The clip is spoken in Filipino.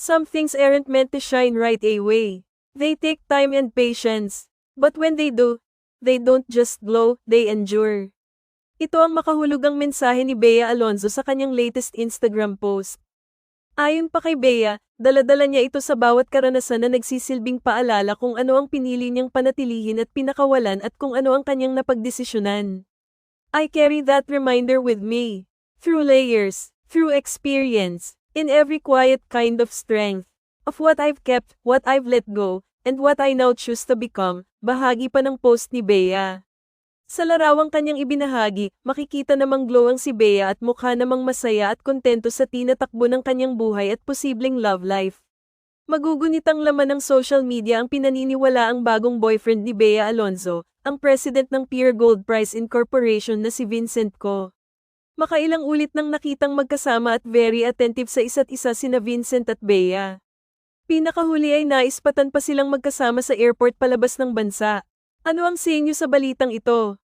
Some things aren't meant to shine right away. They take time and patience. But when they don't just glow, they endure. Ito ang makahulugang mensahe ni Bea Alonzo sa kanyang latest Instagram post. Ayon pa kay Bea, dala-dala niya ito sa bawat karanasan na nagsisilbing paalala kung ano ang pinili niyang panatilihin at pinakawalan at kung ano ang kanyang napagdesisyonan. I carry that reminder with me. Through layers, through experience, in every quiet kind of strength. Of what I've kept, what I've let go, and what I now choose to become, bahagi pa ng post ni Bea. Sa larawang kanyang ibinahagi, makikita namang glow ang si Bea at mukha namang masaya at kontento sa tinatakbo ng kanyang buhay at posibleng love life. Magugunitang laman ng social media ang pinaniniwala ang bagong boyfriend ni Bea Alonzo, ang president ng Pure Gold Prize Incorporation na si Vincent Co. Makailang ulit nang nakitang magkasama at very attentive sa isa't isa sina Vincent at Bea. Pinakahuli ay naispatan pa silang magkasama sa airport palabas ng bansa. Ano ang sa inyo sa balitang ito?